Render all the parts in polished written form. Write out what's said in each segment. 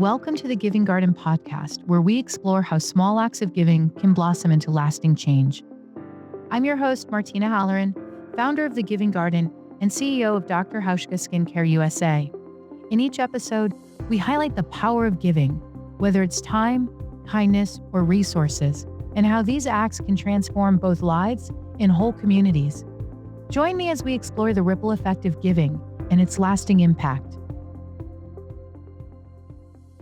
Welcome to the Giving Garden podcast, where we explore how small acts of giving can blossom into lasting change. I'm your host, Martina Halloran, founder of the Giving Garden and CEO of Dr. Hauschka Skincare USA. In each episode, we highlight the power of giving, whether it's time, kindness, or resources, and how these acts can transform both lives and whole communities. Join me as we explore the ripple effect of giving and its lasting impact.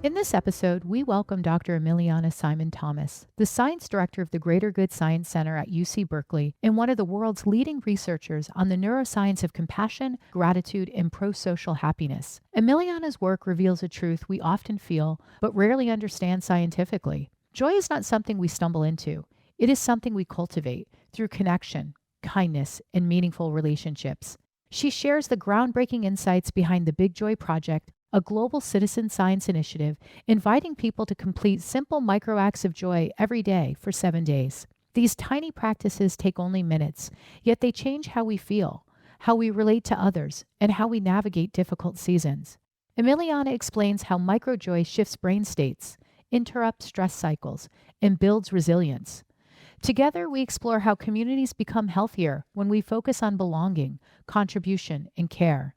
In this episode, we welcome Dr. Emiliana Simon-Thomas, the Science Director of the Greater Good Science Center at UC Berkeley and one of the world's leading researchers on the neuroscience of compassion, gratitude, and pro-social happiness. Emiliana's work reveals a truth we often feel but rarely understand scientifically. Joy is not something we stumble into. It is something we cultivate through connection, kindness, and meaningful relationships. She shares the groundbreaking insights behind the Big Joy Project, a global citizen science initiative inviting people to complete simple micro acts of joy every day for 7 days. These tiny practices take only minutes, yet they change how we feel, how we relate to others, and how we navigate difficult seasons. Emiliana explains how micro joy shifts brain states, interrupts stress cycles, and builds resilience. Together, we explore how communities become healthier when we focus on belonging, contribution, and care.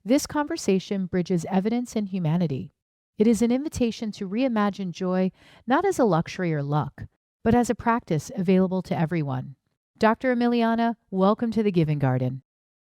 This conversation bridges evidence and humanity. It is an invitation to reimagine joy not as a luxury or luck, but as a practice available to everyone. Dr. Emiliana, welcome to the Giving Garden.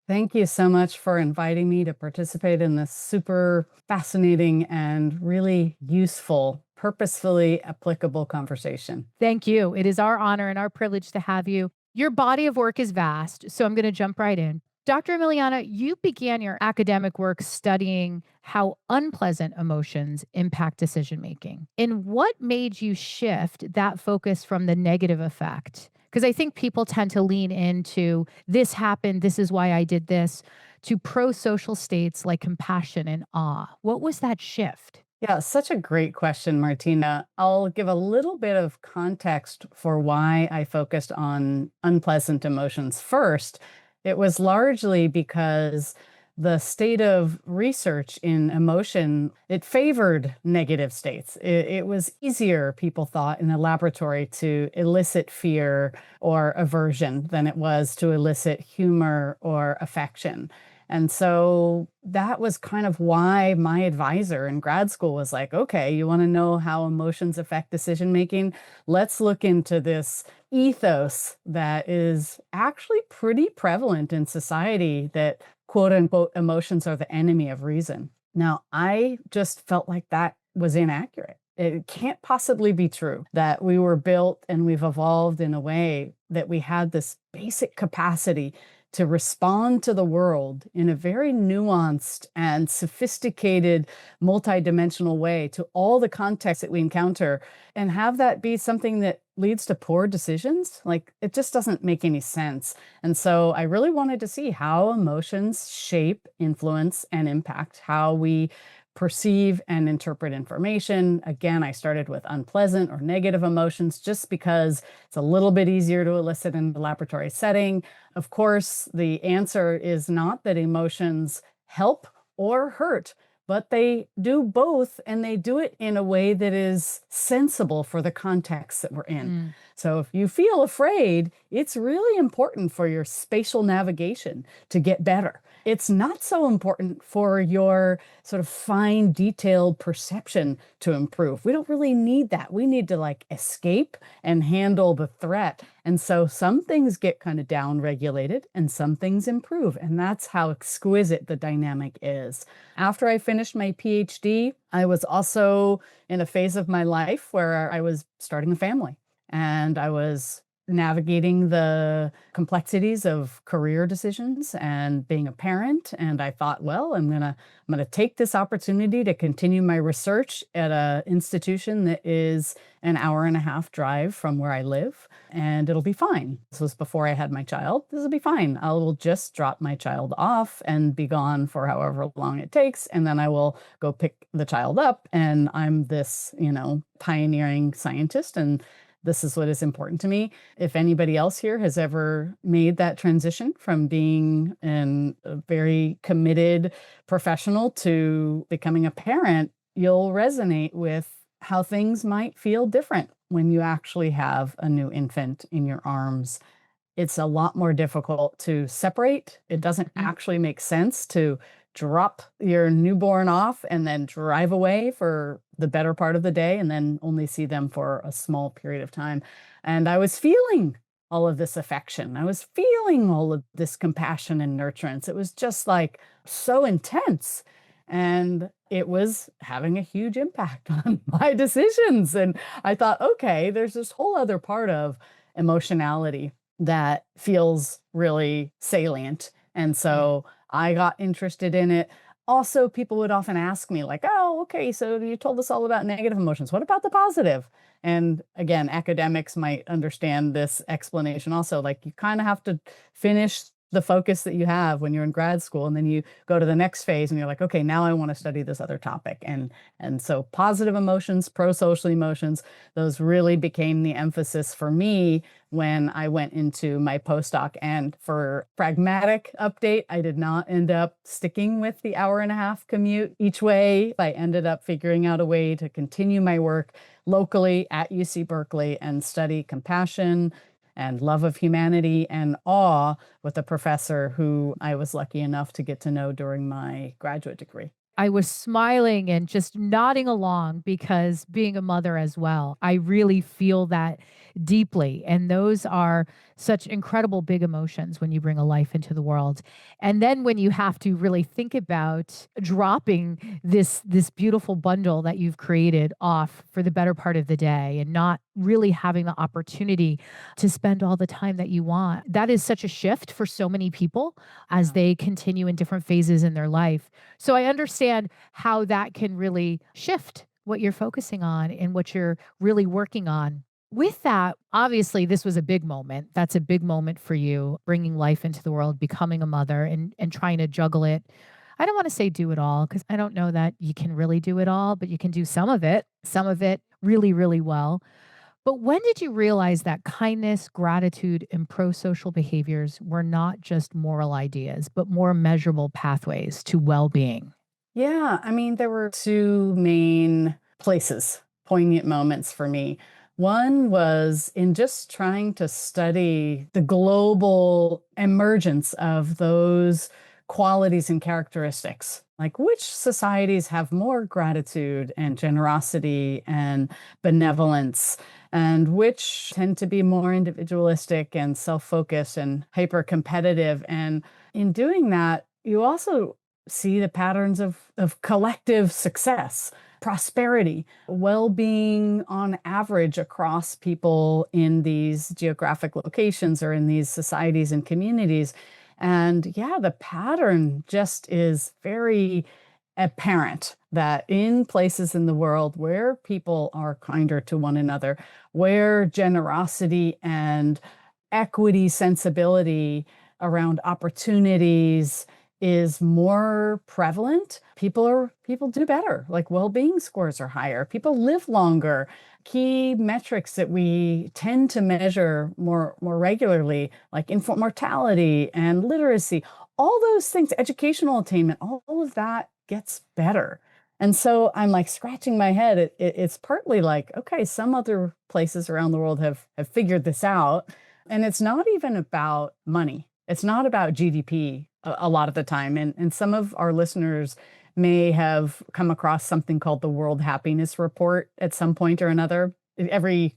Thank you so much for inviting me to participate in this super fascinating and really useful, purposefully applicable conversation. Thank you. It is our honor and our privilege to have you. Your body of work is vast, so I'm going to jump right in. Dr. Emiliana, you began your academic work studying how unpleasant emotions impact decision-making. And what made you shift that focus from the negative effect? Because I think people tend to lean into this happened, this is why I did this, to pro-social states like compassion and awe. What was that shift? Yeah, such a great question, Martina. I'll give a little bit of context for why I focused on unpleasant emotions first. It was largely because the state of research in emotion, it favored negative states. It was easier, people thought, in a laboratory to elicit fear or aversion than it was to elicit humor or affection. And so that was kind of why my advisor in grad school was like, okay, you want to know how emotions affect decision making? Let's look into this ethos that is actually pretty prevalent in society, that quote unquote emotions are the enemy of reason. Now, I just felt like that was inaccurate. It can't possibly be true that we were built and we've evolved in a way that we had this basic capacity to respond to the world in a very nuanced and sophisticated, multidimensional way to all the contexts that we encounter, and have that be something that leads to poor decisions. Like, it just doesn't make any sense. And so I really wanted to see how emotions shape, influence, and impact how we perceive and interpret information. Again, I started with unpleasant or negative emotions just because it's a little bit easier to elicit in the laboratory setting. Of course, the answer is not that emotions help or hurt, but they do both, and they do it in a way that is sensible for the context that we're in. So if you feel afraid, it's really important for your spatial navigation to get better. It's not so important for your sort of fine, detailed perception to improve. We don't really need that. We need to escape and handle the threat. And so some things get kind of down-regulated and some things improve. And that's how exquisite the dynamic is. After I finished my PhD, I was also in a phase of my life where I was starting a family. And I was navigating the complexities of career decisions and being a parent. And I thought, well, I'm gonna take this opportunity to continue my research at an institution that is an hour and a half drive from where I live, and it'll be fine. This was before I had my child. This will be fine. I will just drop my child off and be gone for however long it takes, and then I will go pick the child up. And I'm this, pioneering scientist, and this is what is important to me. If anybody else here has ever made that transition from being a very committed professional to becoming a parent, you'll resonate with how things might feel different when you actually have a new infant in your arms. It's a lot more difficult to separate. It doesn't Mhm. actually make sense to drop your newborn off and then drive away for the better part of the day and then only see them for a small period of time. And I was feeling all of this affection. I was feeling all of this compassion and nurturance. It was just like so intense. And it was having a huge impact on my decisions. And I thought, okay, there's this whole other part of emotionality that feels really salient. And Yeah. so I got interested in it. Also, people would often ask me, like, oh, okay, so you told us all about negative emotions. What about the positive? And again, academics might understand this explanation also. Like, you kind of have to finish the focus that you have when you're in grad school, and then you go to the next phase and you're like, okay, now I want to study this other topic. And so positive emotions, pro-social emotions, those really became the emphasis for me when I went into my postdoc. And for pragmatic update, I did not end up sticking with the hour-and-a-half commute each way. I ended up figuring out a way to continue my work locally at UC Berkeley and study compassion and love of humanity and awe with a professor who I was lucky enough to get to know during my graduate degree. I was smiling and just nodding along because being a mother as well, I really feel that deeply. And those are such incredible big emotions when you bring a life into the world. And then when you have to really think about dropping this beautiful bundle that you've created off for the better part of the day and not really having the opportunity to spend all the time that you want. That is such a shift for so many people as Yeah. they continue in different phases in their life. So I understand how that can really shift what you're focusing on and what you're really working on. With that, obviously, this was a big moment. That's a big moment for you, bringing life into the world, becoming a mother, and trying to juggle it. I don't want to say do it all because I don't know that you can really do it all, but you can do some of it really, really well. But when did you realize that kindness, gratitude, and pro social behaviors were not just moral ideas, but more measurable pathways to well being? Yeah, I mean, there were two main places, poignant moments for me. One was in just trying to study the global emergence of those qualities and characteristics. Like, which societies have more gratitude and generosity and benevolence, and which tend to be more individualistic and self focused and hyper competitive. And in doing that, you also see the patterns of collective success, prosperity, well-being on average across people in these geographic locations or in these societies and communities. And yeah, the pattern just is very apparent that in places in the world where people are kinder to one another, where generosity and equity sensibility around opportunities is more prevalent, people do better. Like, well-being scores are higher. People live longer. Key metrics that we tend to measure more regularly, like infant mortality and literacy, all those things, educational attainment, all of that gets better. And so I'm like scratching my head. It's partly like, okay, some other places around the world have figured this out. And it's not even about money. It's not about GDP a lot of the time. And some of our listeners may have come across something called the World Happiness Report at some point or another. Every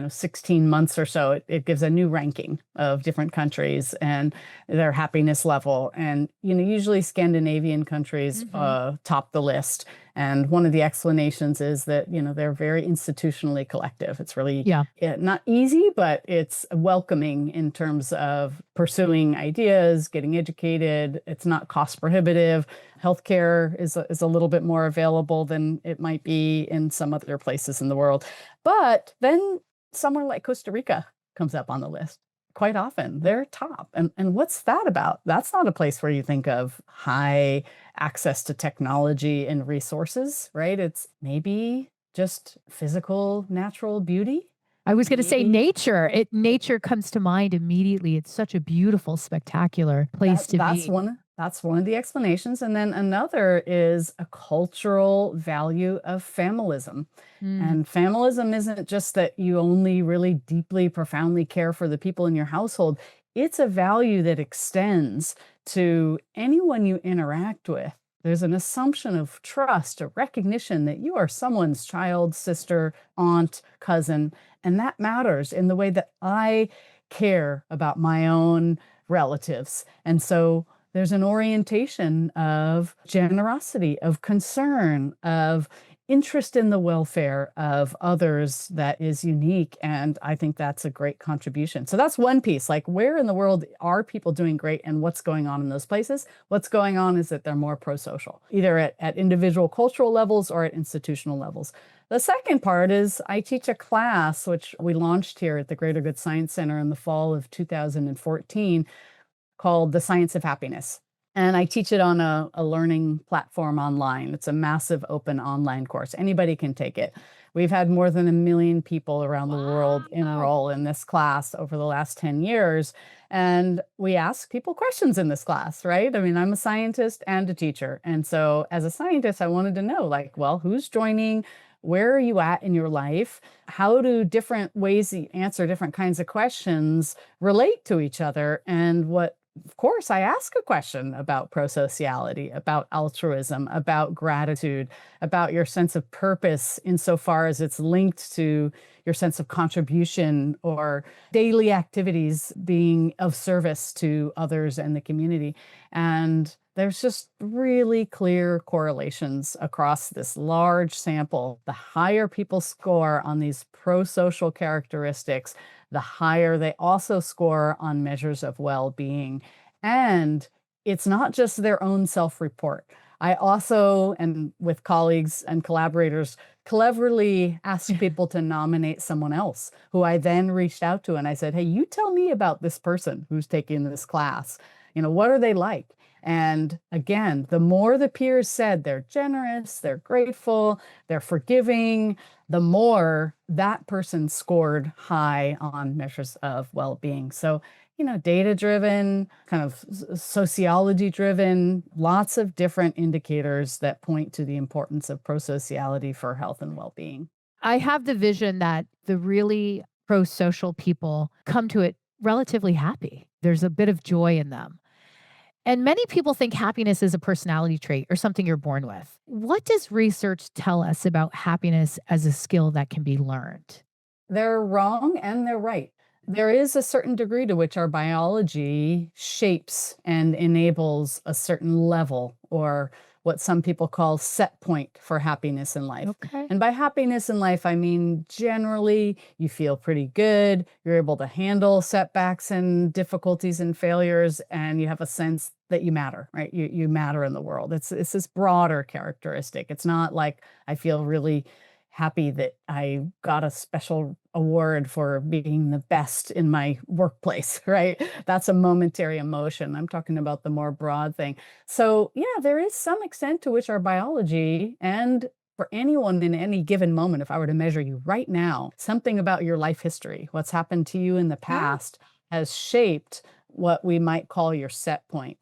16 months or so, it gives a new ranking of different countries and their happiness level. And usually Scandinavian countries Mhm. top the list. And one of the explanations is that they're very institutionally collective. It's really Yeah. not easy, but it's welcoming in terms of pursuing ideas, getting educated. It's not cost prohibitive. Healthcare is a little bit more available than it might be in some other places in the world. But then somewhere like Costa Rica comes up on the list quite often. They're top. And what's that about? That's not a place where you think of high access to technology and resources, right? It's maybe just physical, natural beauty. I was going to say Maybe nature. Nature comes to mind immediately. It's such a beautiful, spectacular place to that's be. one. That's one of the explanations. And then another is a cultural value of familism. Mm, And familism isn't just that you only really deeply, profoundly care for the people in your household, it's a value that extends to anyone you interact with. There's an assumption of trust, a recognition that you are someone's child, sister, aunt, cousin, and that matters in the way that I care about my own relatives. And so there's an orientation of generosity, of concern, of interest in the welfare of others that is unique. And I think that's a great contribution. So that's one piece, like where in the world are people doing great and what's going on in those places? What's going on is that they're more pro-social, either at individual cultural levels or at institutional levels. The second part is I teach a class, which we launched here at the Greater Good Science Center in the fall of 2014, called The Science of Happiness. And I teach it on a learning platform online. It's a massive open online course. Anybody can take it. We've had more than 1 million people around the world wow. enroll in this class over the last 10 years. And we ask people questions in this class, right? I mean, I'm a scientist and a teacher. And so as a scientist, I wanted to know, like, well, who's joining? Where are you at in your life? How do different ways you answer different kinds of questions relate to each other? And what of course, I ask a question about prosociality, about altruism, about gratitude, about your sense of purpose insofar as it's linked to your sense of contribution or daily activities being of service to others and the community. And there's just really clear correlations across this large sample. The higher people score on these pro-social characteristics, the higher they also score on measures of well-being. And it's not just their own self-report. I also, and with colleagues and collaborators, cleverly asked people to nominate someone else who I then reached out to and I said, hey, you tell me about this person who's taking this class. You know, what are they like? And again, the more the peers said they're generous, they're grateful, they're forgiving, the more that person scored high on measures of well-being. So, you know, data-driven, kind of sociology-driven, lots of different indicators that point to the importance of prosociality for health and well-being. I have the vision that the really pro social people come to it relatively happy. There's a bit of joy in them. And many people think happiness is a personality trait or something you're born with. What does research tell us about happiness as a skill that can be learned? They're wrong and they're right. There is a certain degree to which our biology shapes and enables a certain level or what some people call set point for happiness in life. Okay. And by happiness in life, I mean generally you feel pretty good, you're able to handle setbacks and difficulties and failures, and you have a sense that you matter, right? You matter in the world. It's this broader characteristic. It's not like I feel really happy that I got a special award for being the best in my workplace, right? That's a momentary emotion. I'm talking about the more broad thing. So, yeah, there is some extent to which our biology and for anyone in any given moment, if I were to measure you right now, something about your life history, what's happened to you in the Yeah. past has shaped what we might call your set point.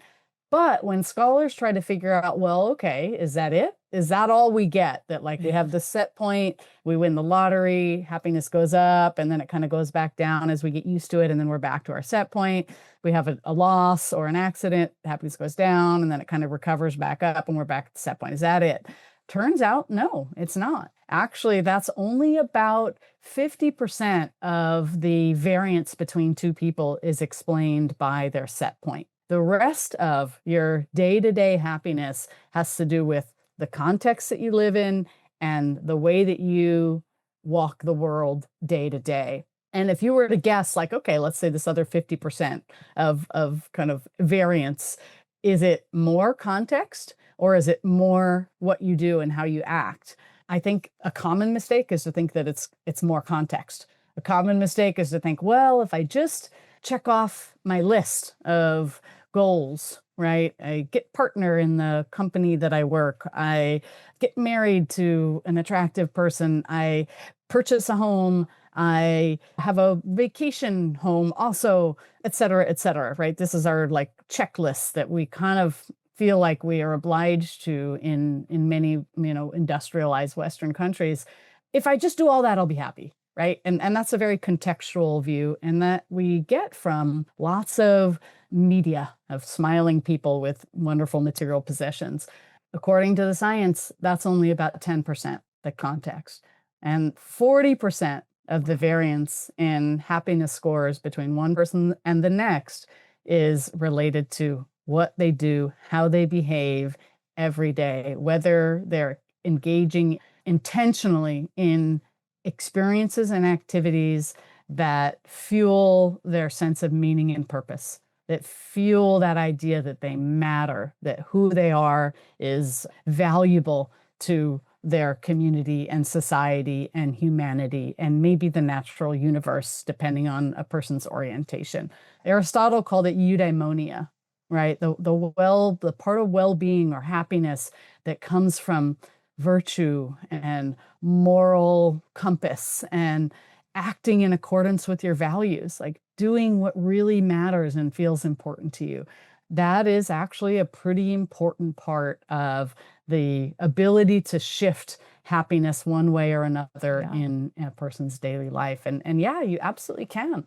But when scholars try to figure out, well, okay, is that it? Is that all we get? That like we have the set point, we win the lottery, happiness goes up, and then it kind of goes back down as we get used to it, and then we're back to our set point. We have a loss or an accident, happiness goes down, and then it kind of recovers back up, and we're back at the set point. Is that it? Turns out, no, it's not. Actually, that's only about 50% of the variance between two people is explained by their set point. The rest of your day-to-day happiness has to do with the context that you live in and the way that you walk the world day to day. And if you were to guess, like, okay, let's say this other 50% of kind of variance, is it more context or is it more what you do and how you act? I think a common mistake is to think that it's more context. A common mistake is to think, well, if I just check off my list of goals, right? I get partner in the company that I work. I get married to an attractive person. I purchase a home. I have a vacation home also, et cetera, right? This is our like checklists that we kind of feel like we are obliged to in many, industrialized Western countries. If I just do all that, I'll be happy, right? And that's a very contextual view, and that we get from lots of media of smiling people with wonderful material possessions. According to the science, that's only about 10% the context. And 40% of the variance in happiness scores between one person and the next is related to what they do, how they behave every day, whether they're engaging intentionally in experiences and activities that fuel their sense of meaning and purpose, that fuel that idea that they matter, that who they are is valuable to their community and society and humanity and maybe the natural universe, depending on a person's orientation. Aristotle called it eudaimonia, right? The part of well-being or happiness that comes from virtue and moral compass and acting in accordance with your values, like doing what really matters and feels important to you. That is actually a pretty important part of the ability to shift happiness one way or another in a person's daily life. And yeah, you absolutely can.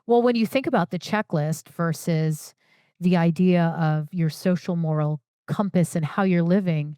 Well, when you think about the checklist versus the idea of your social moral compass and how you're living,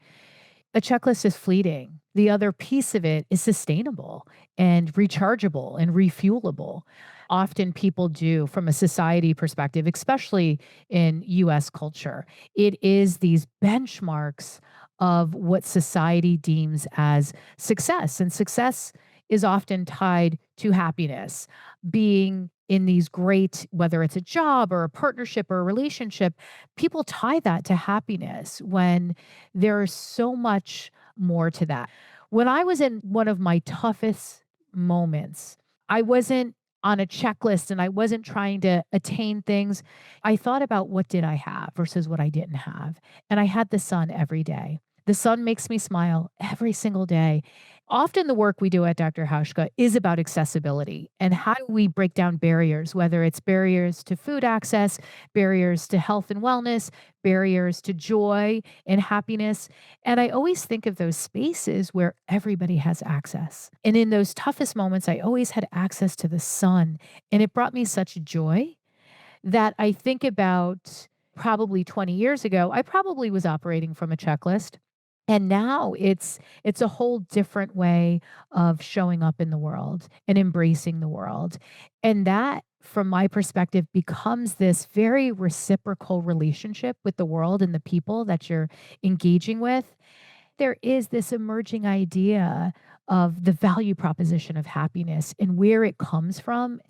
a checklist is fleeting. The other piece of it is sustainable and rechargeable and refuelable. Often people do from a society perspective, especially in US culture. It is these benchmarks of what society deems as success. And success is often tied to happiness, being in these great, whether it's a job or a partnership or a relationship, people tie that to happiness when there is so much more to that. When I was in one of my toughest moments, I wasn't on a checklist and I wasn't trying to attain things. I thought about what did I have versus what I didn't have. And I had the sun every day. The sun makes me smile every single day. Often the work we do at Dr. Hauschka is about accessibility and how do we break down barriers, whether it's barriers to food access, barriers to health and wellness, barriers to joy and happiness. And I always think of those spaces where everybody has access. And in those toughest moments, I always had access to the sun. And it brought me such joy that I think about probably 20 years ago, I probably was operating from a checklist. And now it's a whole different way of showing up in the world and embracing the world. And that from my perspective becomes this very reciprocal relationship with the world and the people that you're engaging with. There is this emerging idea of the value proposition of happiness and where it comes from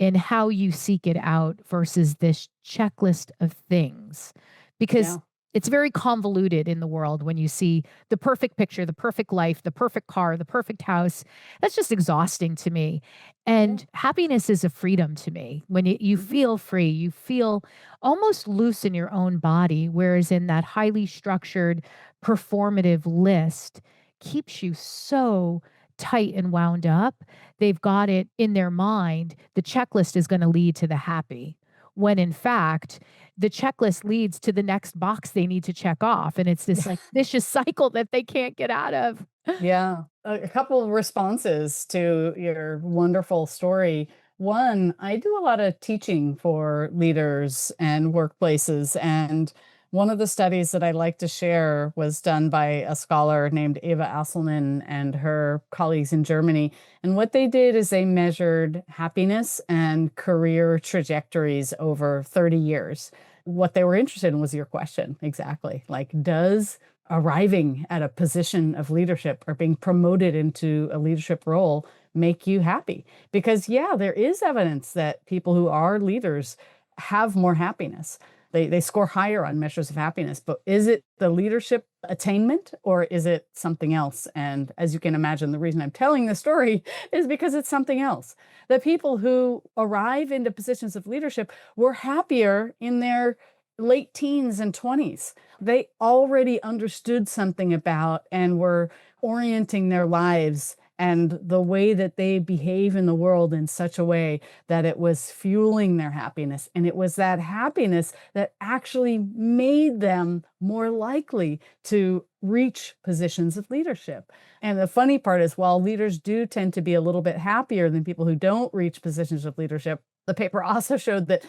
and how you seek it out versus this checklist of things. Because Yeah. it's very convoluted in the world when you see the perfect picture, the perfect life, the perfect car, the perfect house. That's just exhausting to me. Yeah. And happiness is a freedom to me. When you Mhm. feel free, you feel almost loose in your own body, whereas in that highly structured, performative list keeps you so tight and wound up. They've got it in their mind. The checklist is going to lead to the happy, when in fact, the checklist leads to the next box they need to check off. And it's this like vicious cycle that they can't get out of. Yeah, a couple of responses to your wonderful story. One, I do a lot of teaching for leaders and workplaces, and one of the studies that I like to share was done by a scholar named Eva Asselman and her colleagues in Germany. And what they did is they measured happiness and career trajectories over 30 years. What they were interested in was your question, exactly. Like, does arriving at a position of leadership or being promoted into a leadership role make you happy? Because, yeah, there is evidence that people who are leaders have more happiness. They score higher on measures of happiness, but is it the leadership attainment or is it something else? And as you can imagine, the reason I'm telling this story is because it's something else. The people who arrive into positions of leadership were happier in their late teens and 20s. They already understood something about and were orienting their lives and the way that they behave in the world in such a way that it was fueling their happiness. And it was that happiness that actually made them more likely to reach positions of leadership. And the funny part is, while leaders do tend to be a little bit happier than people who don't reach positions of leadership, the paper also showed that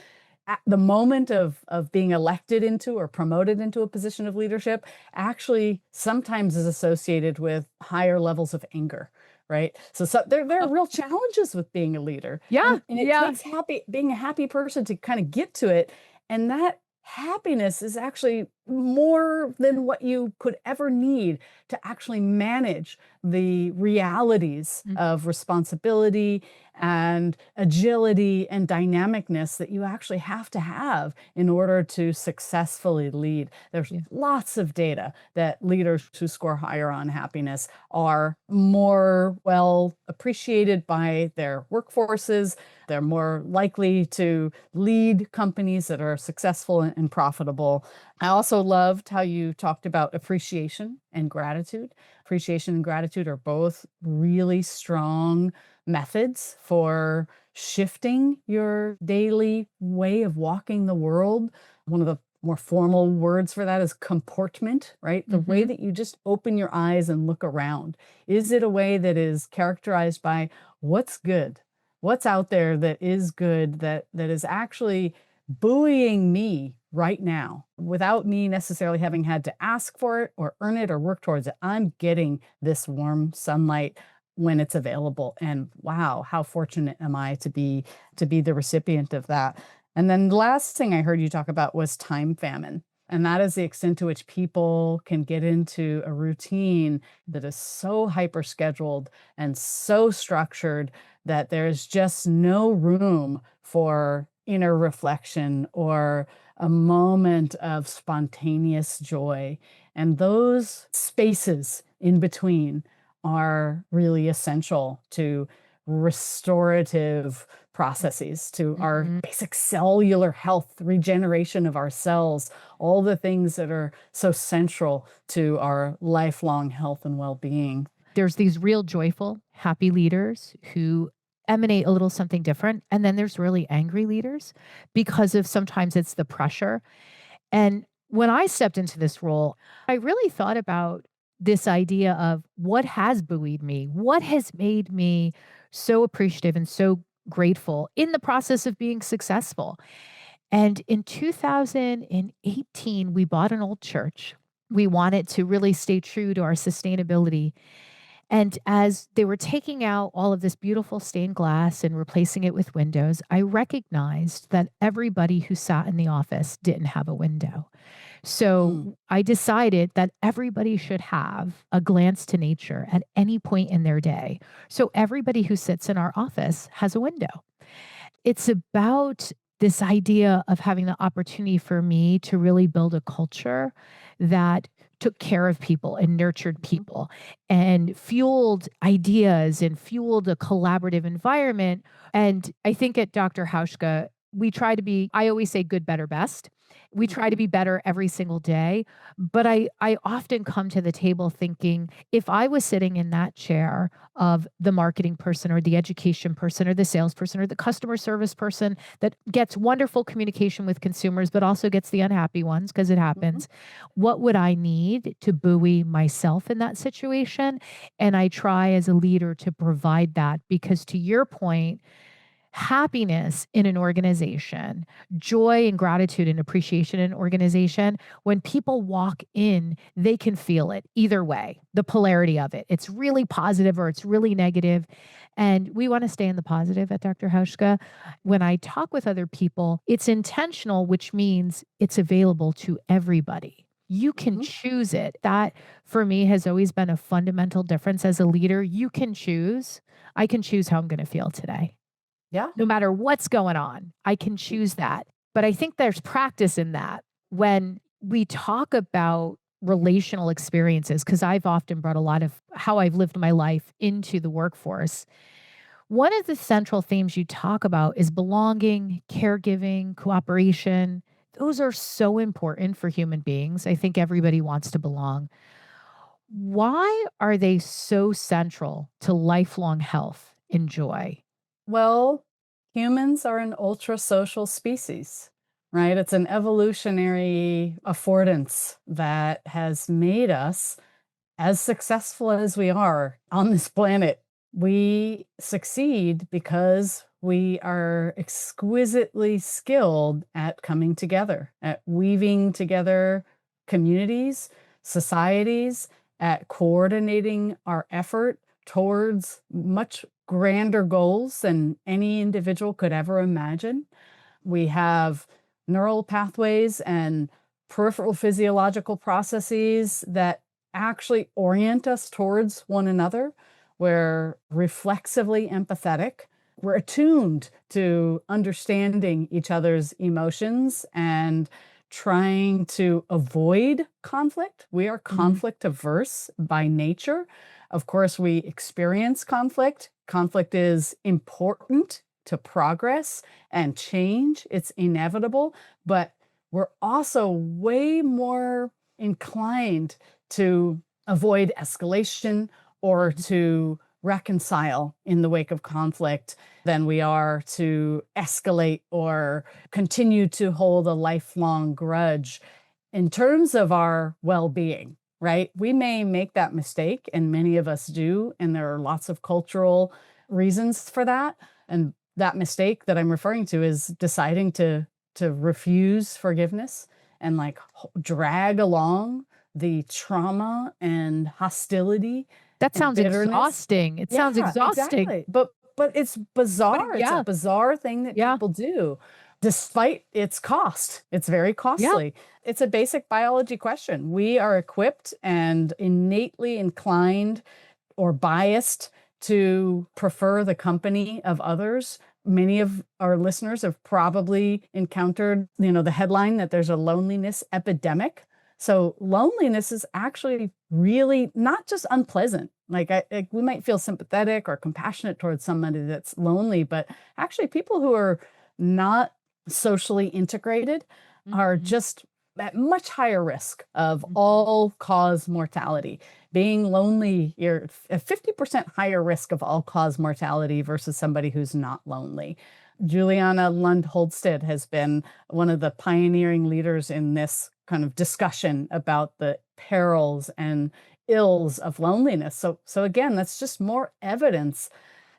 at the moment of being elected into or promoted into a position of leadership actually sometimes is associated with higher levels of anger, right? So there are real challenges with being a leader. Yeah, And it yeah. takes being a happy person to kind of get to it. And that happiness is actually more than what you could ever need to actually manage the realities Mm. of responsibility and agility and dynamicness that you actually have to have in order to successfully lead. There's Yeah. lots of data that leaders who score higher on happiness are more well appreciated by their workforces. They're more likely to lead companies that are successful and profitable. I also loved how you talked about appreciation and gratitude. Appreciation and gratitude are both really strong methods for shifting your daily way of walking the world. One of the more formal words for that is comportment, right? The way Mm-hmm. that you just open your eyes and look around. Is it a way that is characterized by what's good? What's out there that is good, that is actually buoying me right now without me necessarily having had to ask for it or earn it or work towards it? I'm getting this warm sunlight when it's available. And wow, how fortunate am I to be the recipient of that. And then the last thing I heard you talk about was time famine. And that is the extent to which people can get into a routine that is so hyper scheduled and so structured that there's just no room for inner reflection or a moment of spontaneous joy. And those spaces in between are really essential to restorative processes, to our Mm-hmm. basic cellular health, regeneration of our cells, all the things that are so central to our lifelong health and well-being. There's these real joyful, happy leaders who emanate a little something different. And then there's really angry leaders because of sometimes it's the pressure. And when I stepped into this role, I really thought about this idea of what has buoyed me, what has made me so appreciative and so grateful in the process of being successful. And in 2018, we bought an old church. We wanted to really stay true to our sustainability. And as they were taking out all of this beautiful stained glass and replacing it with windows, I recognized that everybody who sat in the office didn't have a window. Mm. So I decided that everybody should have a glance to nature at any point in their day. So everybody who sits in our office has a window. It's about this idea of having the opportunity for me to really build a culture that took care of people and nurtured Mhm. people and fueled ideas and fueled a collaborative environment. And I think at Dr. Hauschka, we try to be, I always say good, better, best. We try to Mhm. be better every single day. But I often come to the table thinking if I was sitting in that chair of the marketing person or the education person or the salesperson or the customer service person that gets wonderful communication with consumers, but also gets the unhappy ones because it Mhm. happens. What would I need to buoy myself in that situation? And I try as a leader to provide that because, to your point, happiness in an organization, joy and gratitude and appreciation in an organization, when people walk in, they can feel it either way, the polarity of it. It's really positive or it's really negative. And we want to stay in the positive at Dr. Hauschka. When I talk with other people, it's intentional, which means it's available to everybody. You can Mhm. choose it. That for me has always been a fundamental difference as a leader. You can choose. I can choose how I'm going to feel today Yeah. no matter what's going on. I can choose that. But I think there's practice in that when we talk about relational experiences, because I've often brought a lot of how I've lived my life into the workforce. One of the central themes you talk about is belonging, caregiving, cooperation. Those are so important for human beings. I think everybody wants to belong. Why are they so central to lifelong health and joy? Well, humans are an ultra social species, right? It's an evolutionary affordance that has made us as successful as we are on this planet. We succeed because we are exquisitely skilled at coming together, at weaving together communities, societies, at coordinating our effort towards much grander goals than any individual could ever imagine. We have neural pathways and peripheral physiological processes that actually orient us towards one another. We're reflexively empathetic. We're attuned to understanding each other's emotions and trying to avoid conflict. We are Mhm. conflict averse by nature. Of course, we experience conflict. Conflict is important to progress and change. It's inevitable, but we're also way more inclined to avoid escalation or Mhm. to reconcile in the wake of conflict than we are to escalate or continue to hold a lifelong grudge in terms of our well-being, right? We may make that mistake, and many of us do, and there are lots of cultural reasons for that. And that mistake that I'm referring to is deciding to refuse forgiveness and like drag along the trauma and hostility That and sounds bitterness. exhausting. It sounds Yeah, exhausting. exactly. But it's But bizarre. It's a yeah, bizarre thing that yeah, people do despite its cost. It's very yeah. costly. It's a basic biology question. We are equipped and innately inclined or biased to prefer the company of others. Many of our listeners have probably encountered, the headline that there's a loneliness epidemic. So loneliness is actually really not just unpleasant. We might feel sympathetic or compassionate towards somebody that's lonely, but actually people who are not socially integrated are Mhm. just at much higher risk of Mhm. all cause mortality. Being lonely, you're at 50% higher risk of all cause mortality versus somebody who's not lonely. Juliana Lund Holstead has been one of the pioneering leaders in this kind of discussion about the perils and ills of loneliness. So again, that's just more evidence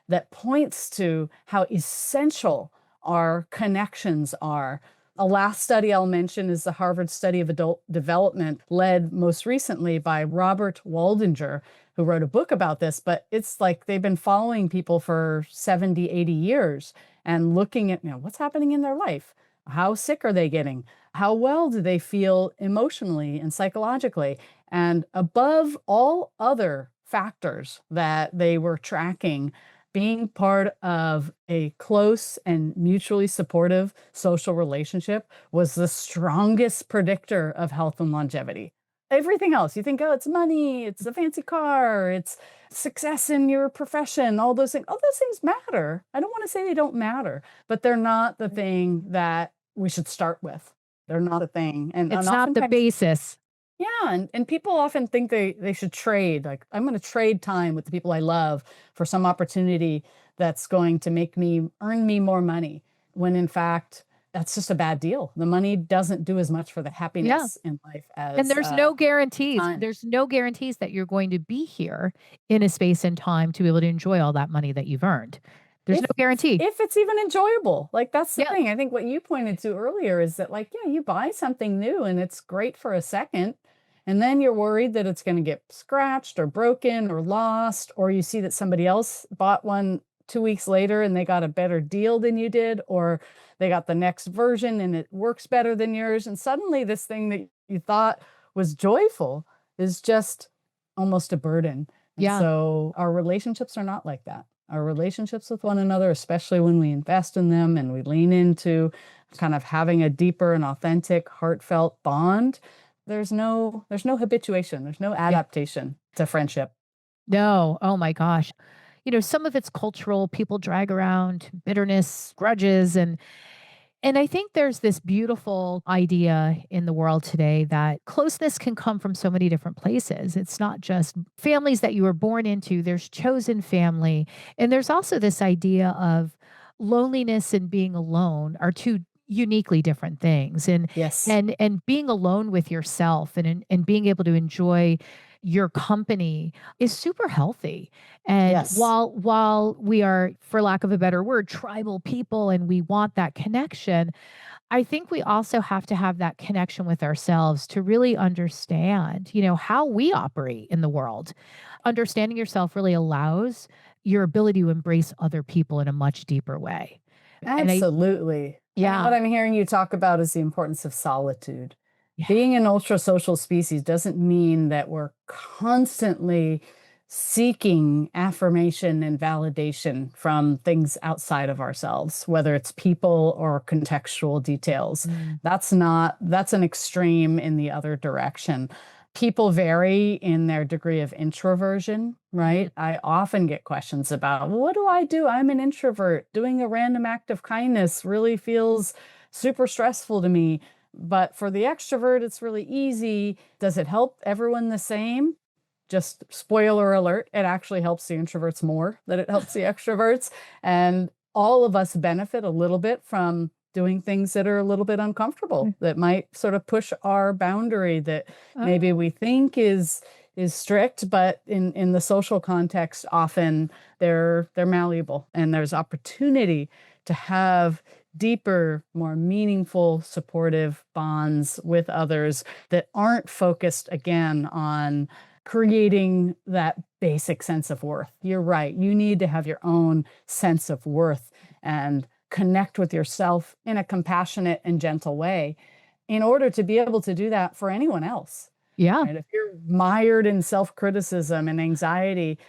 that points to how essential our connections are. A last study I'll mention is the Harvard study of adult development, led most recently by Robert Waldinger, who wrote a book about this. But it's like they've been following people for 70, 80 years and looking at, what's happening in their life. How sick are they getting? How well do they feel emotionally and psychologically? And above all other factors that they were tracking, being part of a close and mutually supportive social relationship was the strongest predictor of health and longevity. Everything else, you think, oh, it's money, it's a fancy car, it's success in your profession, all those things matter. I don't want to say they don't matter, but they're not the thing that we should start with. They're not a thing. And It's not the oftentimes, basis. yeah, and people often think they should trade. Like, I'm going to trade time with the people I love for some opportunity that's going to make me earn me more money. When in fact, that's just a bad deal. The money doesn't do as much for the Yeah. happiness in life And as there's no guarantees. time. There's no guarantees that you're going to be here in a space and time to be able to enjoy all that money that you've earned. There's no If guarantee. if it's even enjoyable. Like, that's the Yeah. thing. I think what you pointed to earlier is that, like, yeah, you buy something new and it's great for a second, and then you're worried that it's going to get scratched or broken or lost, or you see that somebody else bought one 2 weeks later and they got a better deal than you did, or they got the next version and it works better than yours, and suddenly this thing that you thought was joyful is just almost a burden. And Yeah. so our relationships are not like that. Our relationships with one another, especially when we invest in them and we lean into kind of having a deeper and authentic, heartfelt bond, there's no habituation, there's no adaptation to friendship. No. Oh my gosh. Some of it's cultural. People drag around bitterness, grudges, and And I think there's this beautiful idea in the world today that closeness can come from so many different places. It's not just families that you were born into, there's chosen family. And there's also this idea of loneliness and being alone are two uniquely different things. And Yes. and being alone with yourself and being able to enjoy your company is super healthy. And Yes. while we are, for lack of a better word, tribal people and we want that connection, I think we also have to have that connection with ourselves to really understand, how we operate in the world. Understanding yourself really allows your ability to embrace other people in a much deeper way. And Absolutely. And yeah, what I'm hearing you talk about is the importance of solitude. yeah. Being an ultra social species doesn't mean that we're constantly seeking affirmation and validation from things outside of ourselves, whether it's people or contextual details. Mm, That's an extreme in the other direction. People vary in their degree of introversion, mhm. right? I often get questions about, well, what do I do? I'm an introvert. Doing a random act of kindness really feels super stressful to me. But for the extrovert, it's really easy. Does it help everyone the same? Just spoiler alert, it actually helps the introverts more than it helps the extroverts. And all of us benefit a little bit from doing things that are a little bit uncomfortable, that might sort of push our boundary that maybe Oh, we think is strict, but in the social context, often they're malleable and there's opportunity to have deeper, more meaningful, supportive bonds with others that aren't focused again on creating that basic sense of worth. You're right. You need to have your own sense of worth and connect with yourself in a compassionate and gentle way in order to be able to do that for anyone else. yeah. Right? If you're mired in self-criticism and anxiety,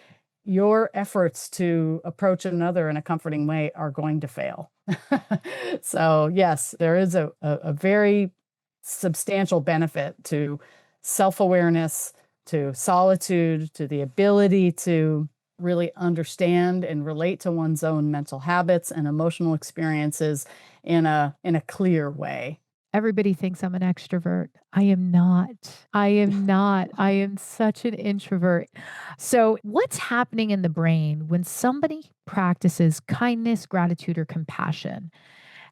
your efforts to approach another in a comforting way are going to fail. So, yes, there is a very substantial benefit to self awareness, to solitude, to the ability to really understand and relate to one's own mental habits and emotional experiences in a clear way. Everybody thinks I'm an extrovert. I am not. I am not. I am such an introvert. So, what's happening in the brain when somebody practices kindness, gratitude, or compassion?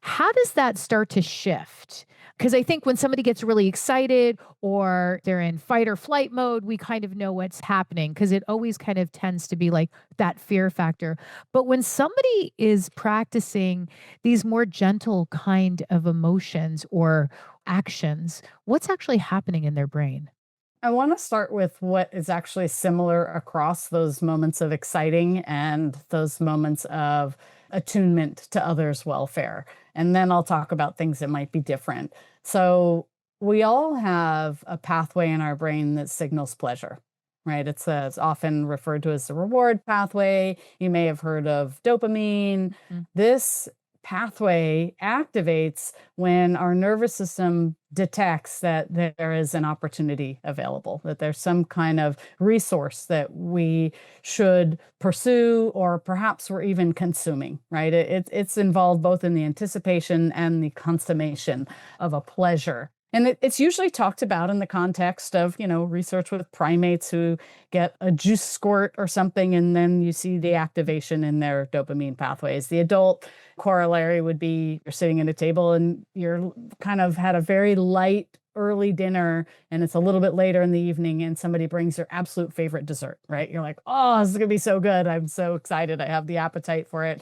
How does that start to shift? Because I think when somebody gets really excited or they're in fight or flight mode, we kind of know what's happening because it always kind of tends to be like that fear factor. But when somebody is practicing these more gentle kind of emotions or actions, what's actually happening in their brain? I want to start with what is actually similar across those moments of exciting and those moments of attunement to others' welfare. And then I'll talk about things that might be different. So, we all have a pathway in our brain that signals pleasure, right? It's often referred to as the reward pathway. You may have heard of dopamine. Mm. This pathway activates when our nervous system detects that there is an opportunity available, that there's some kind of resource that we should pursue, or perhaps we're even consuming, right? It's involved both in the anticipation and the consummation of a pleasure. And it's usually talked about in the context of, research with primates who get a juice squirt or something, and then you see the activation in their dopamine pathways. The adult corollary would be you're sitting at a table and you're kind of had a very light early dinner and it's a little bit later in the evening and somebody brings their absolute favorite dessert, right? You're like, oh, this is going to be so good. I'm so excited. I have the appetite for it.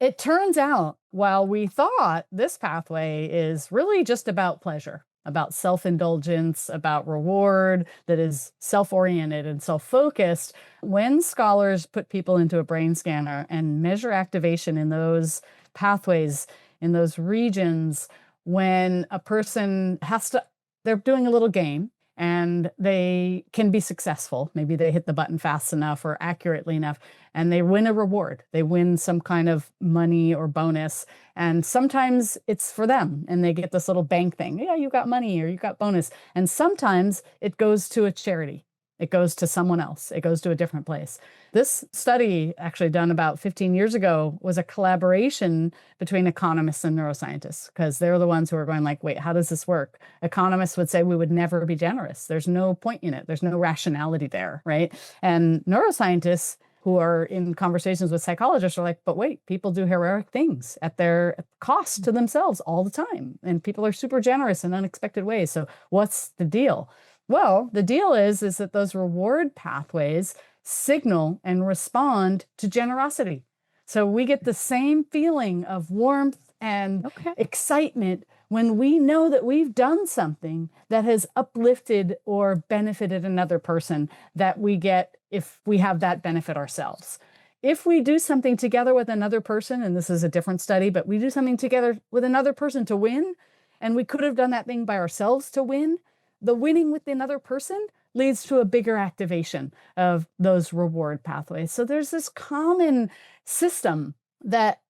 It turns out, while we thought this pathway is really just about pleasure, about self indulgence, about reward that is self oriented and self focused, when scholars put people into a brain scanner and measure activation in those pathways, in those regions, when a person they're doing a little game and they can be successful. Maybe they hit the button fast enough or accurately enough, and they win a reward. They win some kind of money or bonus. And sometimes it's for them and they get this little bank thing. Yeah, you got money or you got bonus. And sometimes it goes to a charity. It goes to someone else. It goes to a different place. This study, actually done about 15 years ago, was a collaboration between economists and neuroscientists, because they're the ones who are going like, wait, how does this work? Economists would say we would never be generous. There's no point in it. There's no rationality there, right? And neuroscientists who are in conversations with psychologists are like, but wait, people do heroic things at their cost to themselves all the time. And people are super generous in unexpected ways. So what's the deal? Well, the deal is that those reward pathways signal and respond to generosity. So we get the same feeling of warmth and excitement when we know that we've done something that has uplifted or benefited another person that we get if we have that benefit ourselves. If we do something together with another person, and this is a different study, but we do something together with another person to win, and we could have done that thing by ourselves to win, the winning with another person leads to a bigger activation of those reward pathways. So there's this common system that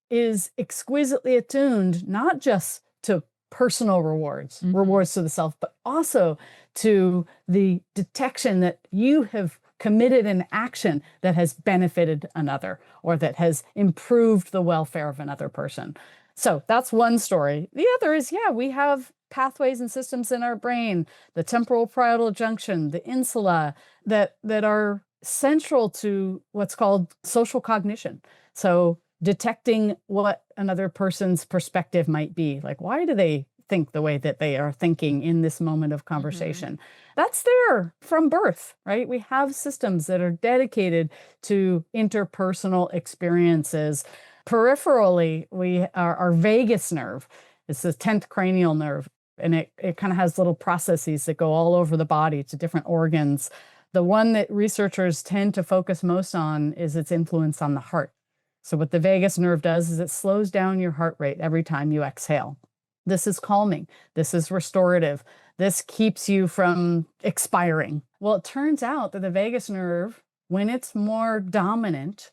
is exquisitely attuned, not just to personal rewards, rewards to the self, but also to the detection that you have committed an action that has benefited another or that has improved the welfare of another person. So that's one story. The other is, yeah, we have pathways and systems in our brain, the temporal parietal junction, the insula, that are central to what's called social cognition. So detecting what another person's perspective might be. Like, why do they think the way that they are thinking in this moment of conversation? That's there from birth, right? We have systems that are dedicated to interpersonal experiences. Peripherally, our vagus nerve is the 10th cranial nerve, and it kind of has little processes that go all over the body to different organs. The one that researchers tend to focus most on is its influence on the heart. So what the vagus nerve does is it slows down your heart rate every time you exhale. This is calming. This is restorative. This keeps you from expiring. Well, it turns out that the vagus nerve, when it's more dominant,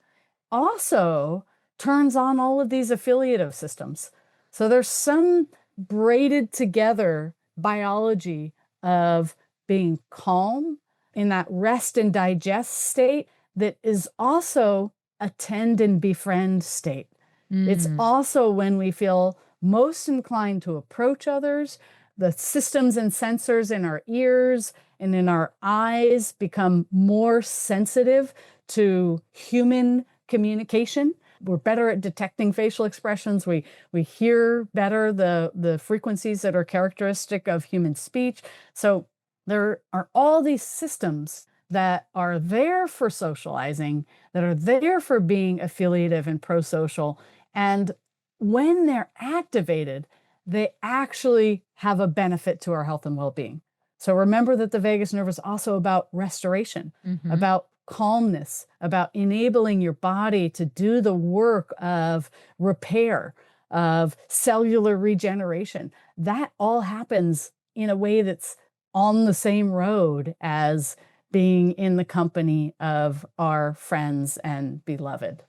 also turns on all of these affiliative systems. So there's some braided together biology of being calm in that rest and digest state that is also a tend and befriend state. It's also when we feel most inclined to approach others. The systems and sensors in our ears and in our eyes become more sensitive to human communication. We're better at detecting facial expressions. We hear better the frequencies that are characteristic of human speech. So there are all these systems that are there for socializing, that are there for being affiliative and pro-social. And when they're activated, they actually have a benefit to our health and well-being. So remember that the vagus nerve is also about restoration, about calmness, about enabling your body to do the work of repair, of cellular regeneration. That all happens in a way that's on the same road as being in the company of our friends and beloved.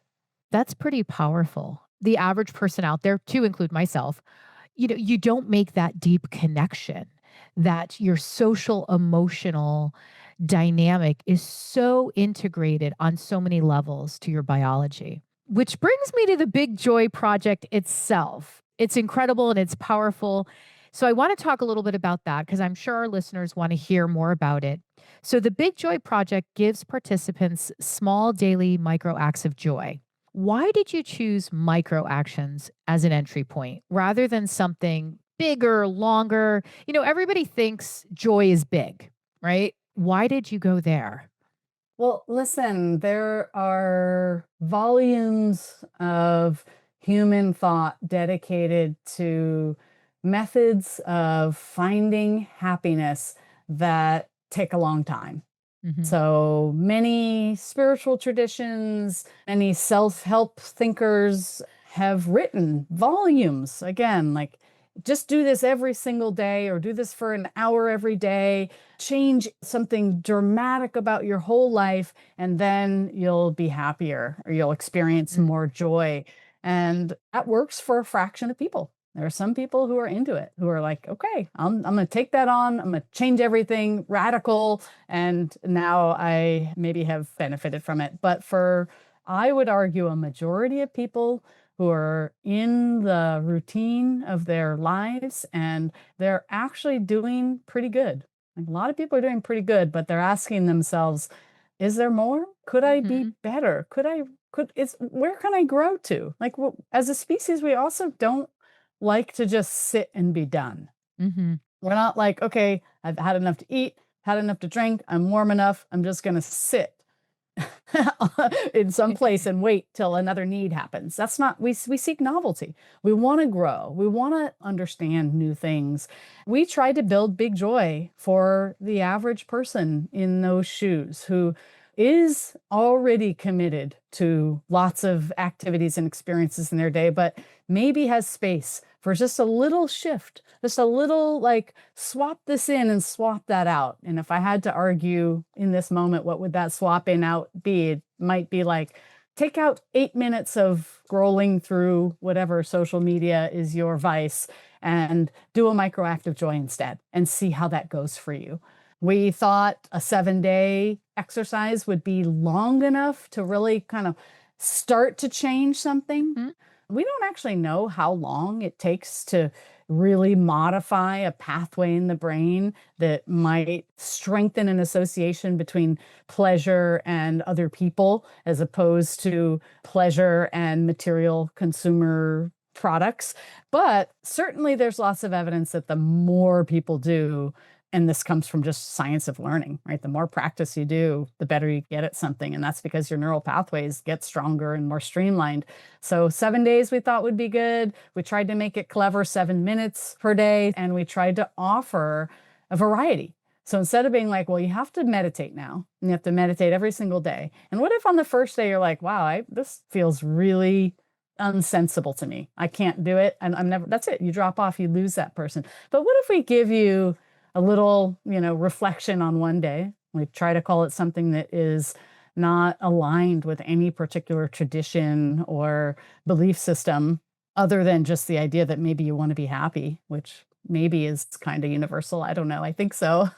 That's pretty powerful. The average person out there, to include myself, you don't make that deep connection, that your social emotional dynamic is so integrated on so many levels to your biology. Which brings me to the Big Joy Project itself. It's incredible and it's powerful. So I want to talk a little bit about that because I'm sure our listeners want to hear more about it. So the Big Joy Project gives participants small daily micro acts of joy. Why did you choose micro actions as an entry point rather than something bigger, longer? Everybody thinks joy is big, right? Why did you go there? Well, listen, there are volumes of human thought dedicated to methods of finding happiness that take a long time. So many spiritual traditions, many self-help thinkers have written volumes, again, like just do this every single day or do this for an hour every day, change something dramatic about your whole life, and then you'll be happier or you'll experience more joy. And that works for a fraction of people. There are some people who are into it, who are like, okay, I'm going to take that on. I'm going to change everything radical. And now I maybe have benefited from it. But I would argue, a majority of people who are in the routine of their lives and they're actually doing pretty good. Like, a lot of people are doing pretty good, but they're asking themselves, is there more? Could I be better? Where can I grow to? Like, as a species, we also don't like to just sit and be done. Mm-hmm. We're not like, okay, I've had enough to eat, had enough to drink, I'm warm enough, I'm just going to sit in some place and wait till another need happens. That's not, we seek novelty. We want to grow. We want to understand new things. We try to build big joy for the average person in those shoes who is already committed to lots of activities and experiences in their day, but maybe has space for just a little shift, just a little like swap this in and swap that out. And if I had to argue in this moment, what would that swap in out be? It might be like, take out 8 minutes of scrolling through whatever social media is your vice and do a microact of joy instead and see how that goes for you. We thought a 7-day exercise would be long enough to really kind of start to change something. Mm-hmm. We don't actually know how long it takes to really modify a pathway in the brain that might strengthen an association between pleasure and other people, as opposed to pleasure and material consumer products. But certainly there's lots of evidence that the more people do, and this comes from just science of learning, right? The more practice you do, the better you get at something. And that's because your neural pathways get stronger and more streamlined. So 7 days we thought would be good. We tried to make it clever, 7 minutes per day. And we tried to offer a variety. So instead of being like, well, you have to meditate now, and you have to meditate every single day. And what if on the first day you're like, wow, this feels really unsensible to me. I can't do it. And that's it. You drop off, you lose that person. But what if we give you a little, reflection on one day? We try to call it something that is not aligned with any particular tradition or belief system, other than just the idea that maybe you want to be happy, which maybe is kind of universal. I don't know. I think so.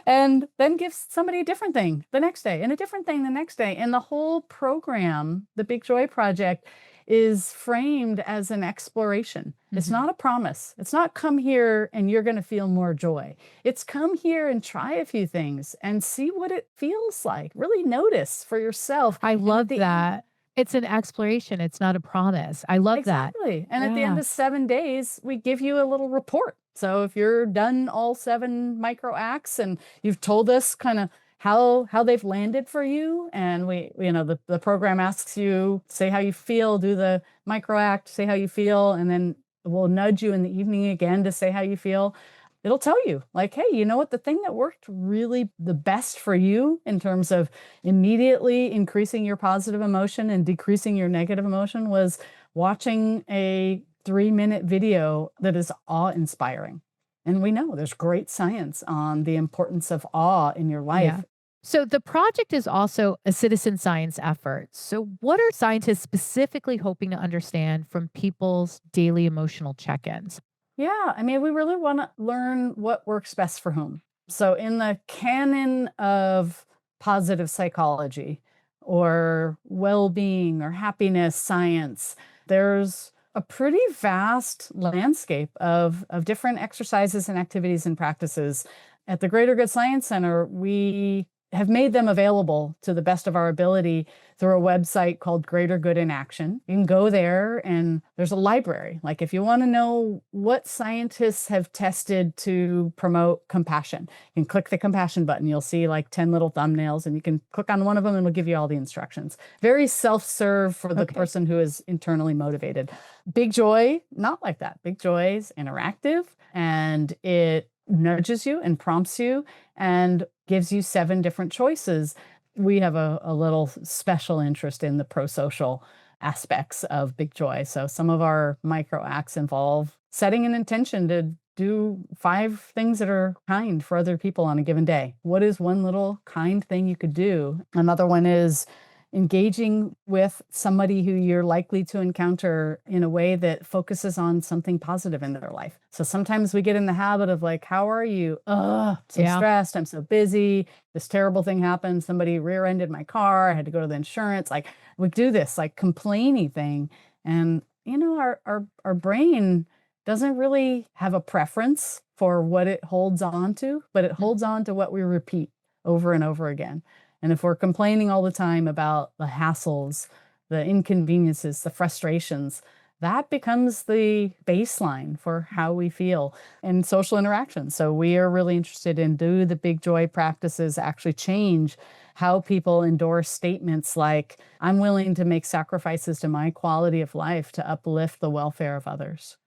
And then give somebody a different thing the next day and a different thing the next day. And the whole program, the Big Joy Project, is framed as an exploration. It's not a promise. It's not come here and you're going to feel more joy. It's come here and try a few things and see what it feels like. Really notice for yourself. I love that. It's an exploration. It's not a promise. I love that. Exactly. And at the end of 7 days, we give you a little report. So if you're done all 7 micro acts and you've told us kind of how they've landed for you, and the program asks you, say how you feel, do the micro act, say how you feel, and then we'll nudge you in the evening again to say how you feel. It'll tell you, like, hey, you know what? The thing that worked really the best for you in terms of immediately increasing your positive emotion and decreasing your negative emotion was watching a 3-minute video that is awe-inspiring. And we know there's great science on the importance of awe in your life. Yeah. So the project is also a citizen science effort. So what are scientists specifically hoping to understand from people's daily emotional check-ins? Yeah, I mean, we really want to learn what works best for whom. So in the canon of positive psychology or well-being or happiness science, there's a pretty vast landscape of different exercises and activities and practices. At the Greater Good Science Center, we have made them available to the best of our ability through a website called Greater Good in Action. You can go there and there's a library. Like, if you want to know what scientists have tested to promote compassion, you can click the compassion button. You'll see like 10 little thumbnails and you can click on one of them and it'll give you all the instructions. Very self-serve for the person who is internally motivated. Big Joy, not like that. Big Joy is interactive and it nudges you and prompts you and gives you 7 different choices. We have a little special interest in the pro-social aspects of Big Joy. So some of our micro acts involve setting an intention to do 5 things that are kind for other people on a given day. What is one little kind thing you could do? Another one is engaging with somebody who you're likely to encounter in a way that focuses on something positive in their life. So sometimes we get in the habit of like, how are you? So Yeah. stressed. I'm so busy. This terrible thing happened. Somebody rear-ended my car. I had to go to the insurance. Like we do this like complaining thing. And our brain doesn't really have a preference for what it holds on to, but it holds on to what we repeat over and over again. And if we're complaining all the time about the hassles, the inconveniences, the frustrations, that becomes the baseline for how we feel in social interactions. So we are really interested in, do the big joy practices actually change how people endorse statements like, I'm willing to make sacrifices to my quality of life to uplift the welfare of others?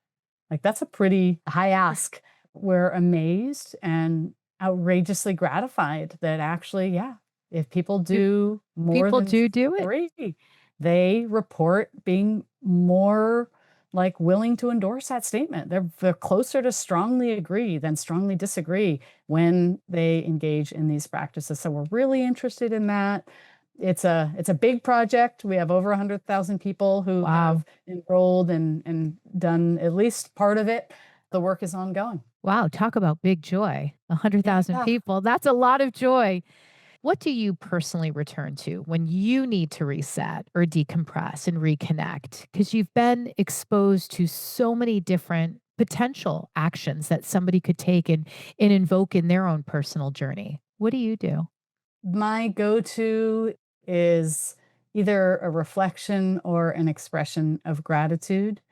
Like that's a pretty high ask. We're amazed and outrageously gratified that actually, yeah, if people do more People than do it. 3, they report being more like willing to endorse that statement. They're closer to strongly agree than strongly disagree when they engage in these practices. So we're really interested in that. It's a big project. We have over 100,000 people who Wow. have enrolled and done at least part of it. The work is ongoing. Wow. Talk about big joy. 100,000 Yeah. people. That's a lot of joy. What do you personally return to when you need to reset or decompress and reconnect? Because you've been exposed to so many different potential actions that somebody could take and invoke in their own personal journey. What do you do? My go-to is either a reflection or an expression of gratitude.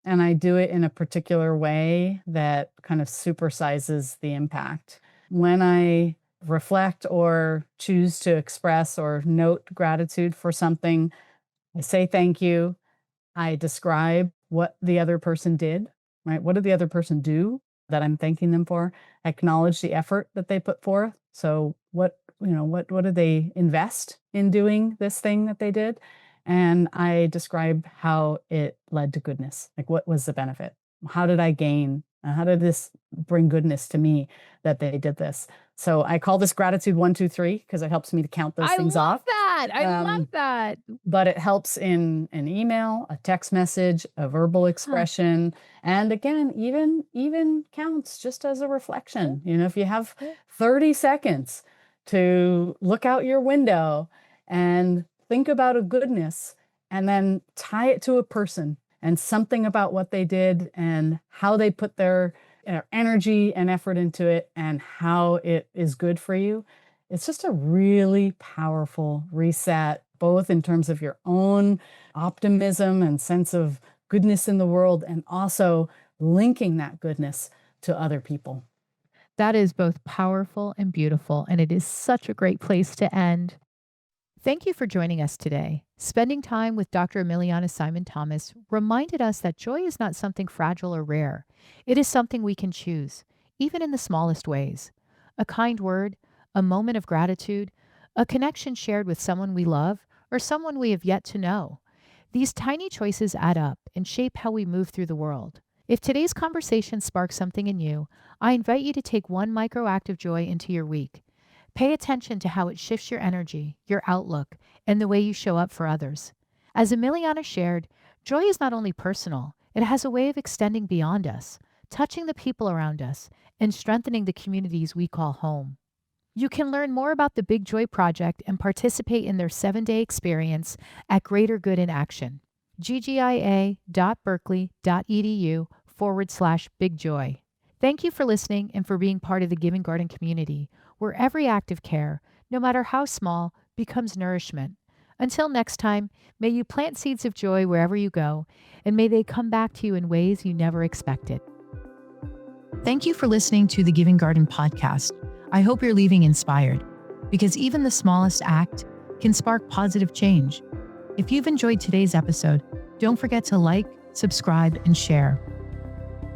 And I do it in a particular way that kind of supersizes the impact. When I reflect or choose to express or note gratitude for something, I say thank you. I describe what the other person did, right? What did the other person do that I'm thanking them for? I acknowledge the effort that they put forth. So what did they invest in doing this thing that they did? And I describe how it led to goodness. Like what was the benefit? How did I gain? How did this bring goodness to me that they did this? So I call this gratitude 1, 2, 3 because it helps me to count those I things love off. that. I love that. But it helps in an email, a text message, a verbal expression, and again, even counts just as a reflection. If you have 30 seconds to look out your window and think about a goodness and then tie it to a person and something about what they did and how they put their energy and effort into it and how it is good for you. It's just a really powerful reset, both in terms of your own optimism and sense of goodness in the world, and also linking that goodness to other people. That is both powerful and beautiful, and it is such a great place to end. Thank you for joining us today. Spending time with Dr. Emiliana Simon-Thomas reminded us that joy is not something fragile or rare. It is something we can choose, even in the smallest ways. A kind word, a moment of gratitude, a connection shared with someone we love, or someone we have yet to know. These tiny choices add up and shape how we move through the world. If today's conversation sparks something in you, I invite you to take one micro act of joy into your week. Pay attention to how it shifts your energy, your outlook, and the way you show up for others. As Emiliana shared, joy is not only personal, it has a way of extending beyond us, touching the people around us, and strengthening the communities we call home. You can learn more about the Big Joy Project and participate in their 7-day experience at Greater Good in Action, ggia.berkeley.edu/Big Joy. Thank you for listening and for being part of the Giving Garden community, where every act of care, no matter how small, becomes nourishment. Until next time, may you plant seeds of joy wherever you go, and may they come back to you in ways you never expected. Thank you for listening to the Giving Garden podcast. I hope you're leaving inspired, because even the smallest act can spark positive change. If you've enjoyed today's episode, don't forget to like, subscribe, and share.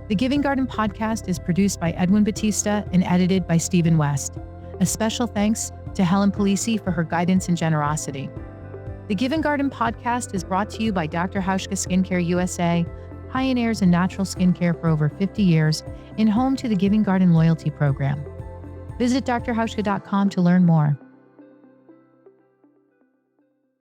The Giving Garden podcast is produced by Edwin Batista and edited by Stephen West. A special thanks to Helen Polisi for her guidance and generosity. The Giving Garden podcast is brought to you by Dr. Hauschka Skincare USA, pioneers in natural skincare for over 50 years, and home to the Giving Garden loyalty program. Visit drhauschka.com to learn more.